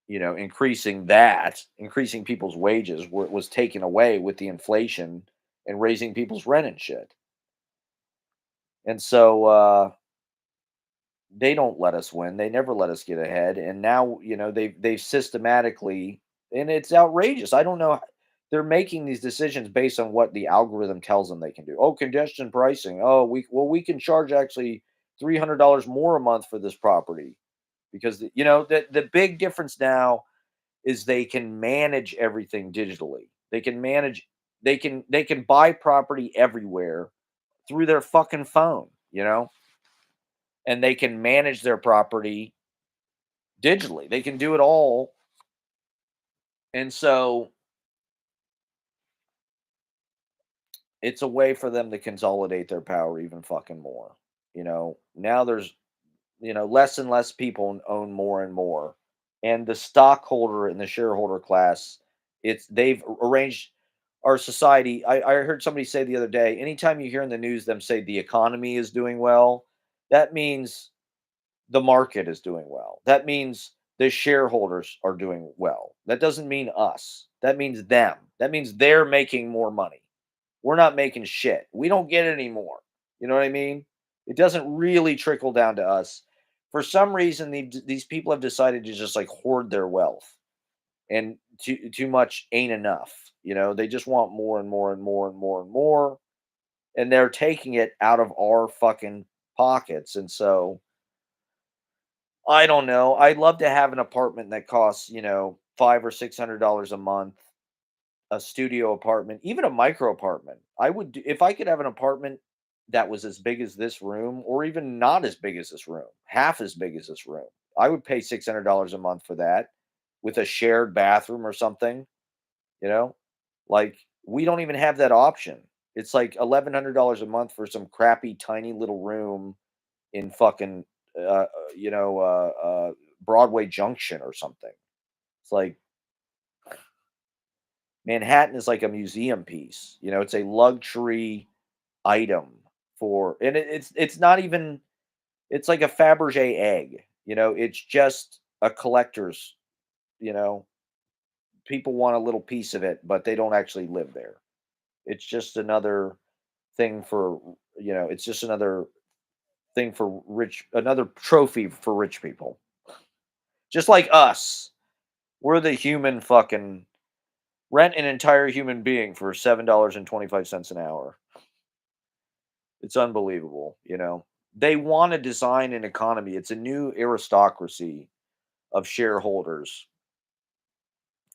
Speaker 1: increasing people's wages was taken away with the inflation and raising people's rent and shit. And so they don't let us win. They never let us get ahead. And now, they've systematically, and it's outrageous. I don't know. They're making these decisions based on what the algorithm tells them they can do. Oh, congestion pricing. Oh, we can charge actually $300 more a month for this property because the big difference now is they can manage everything digitally. They can buy property everywhere through their fucking phone, and they can manage their property digitally. They can do it all. And so it's a way for them to consolidate their power even fucking more. Now there's, less and less people own more and more. And the stockholder and the shareholder class, they've arranged our society. I heard somebody say the other day, anytime you hear in the news them say the economy is doing well, that means the market is doing well. That means the shareholders are doing well. That doesn't mean us. That means them. That means they're making more money. We're not making shit. We don't get any more. You know what I mean? It doesn't really trickle down to us. For some reason, these people have decided to just like hoard their wealth, and too much ain't enough. They just want more and more and more and more and more, and they're taking it out of our fucking pockets. And so I don't know. I'd love to have an apartment that costs, $500 or $600 a month, a studio apartment, even a micro apartment. If I could have an apartment that was as big as this room, or even not as big as this room, half as big as this room. I would pay $600 a month for that with a shared bathroom or something, you know? Like we don't even have that option. It's like $1,100 a month for some crappy tiny little room in fucking uh, uh, you know, uh, uh, Broadway Junction or something. It's like Manhattan is like a museum piece. It's a luxury item and it's not even. It's like a Fabergé egg. It's just a collector's. You know, People want a little piece of it, but they don't actually live there. It's just another thing for. It's just another thing for another trophy for rich people. Just like us. We're the human fucking rent an entire human being for $7.25 an hour. It's unbelievable. They want to design an economy. It's a new aristocracy of shareholders,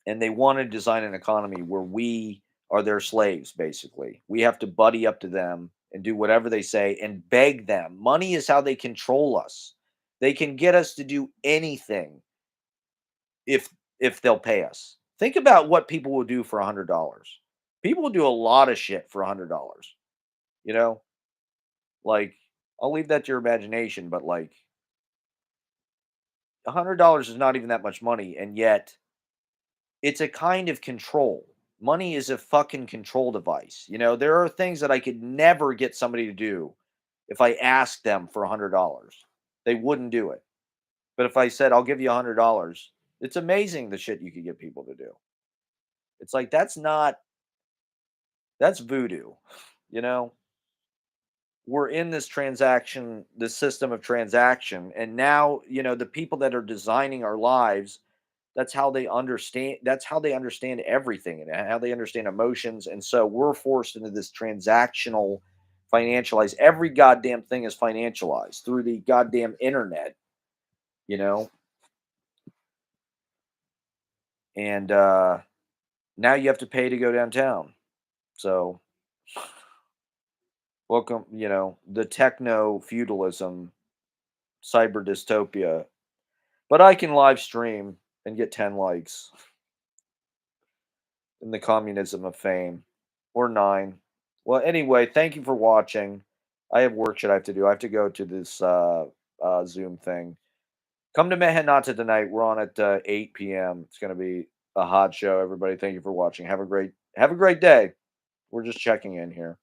Speaker 1: and they want to design an economy where we are their slaves, basically. We have to buddy up to them and do whatever they say and beg them. Money is how they control us. They can get us to do anything if they'll pay us. Think about what people will do for $100. People will do a lot of shit for $100. You know, like I'll leave that to your imagination, but like $100 is not even that much money, and yet it's a kind of control. Money is a fucking control device. There are things that I could never get somebody to do if I asked them for $100. They wouldn't do it. But if I said, I'll give you $100, it's amazing the shit you could get people to do. It's like, that's voodoo. You know, we're in this system of transaction. And now, the people that are designing our lives, that's how they understand everything and how they understand emotions. And so we're forced into this transactional financialized. Every goddamn thing is financialized through the goddamn internet, you know, and now you have to pay to go downtown. So welcome, the techno feudalism, cyber dystopia. But I can live stream and get 10 likes in the communism of fame, or 9. Well, anyway, thank you for watching. I have work shit I have to do. I have to go to this Zoom thing. Come to Mehenata tonight. We're on at 8 p.m. It's going to be a hot show. Everybody, thank you for watching. Have a great day. We're just checking in here.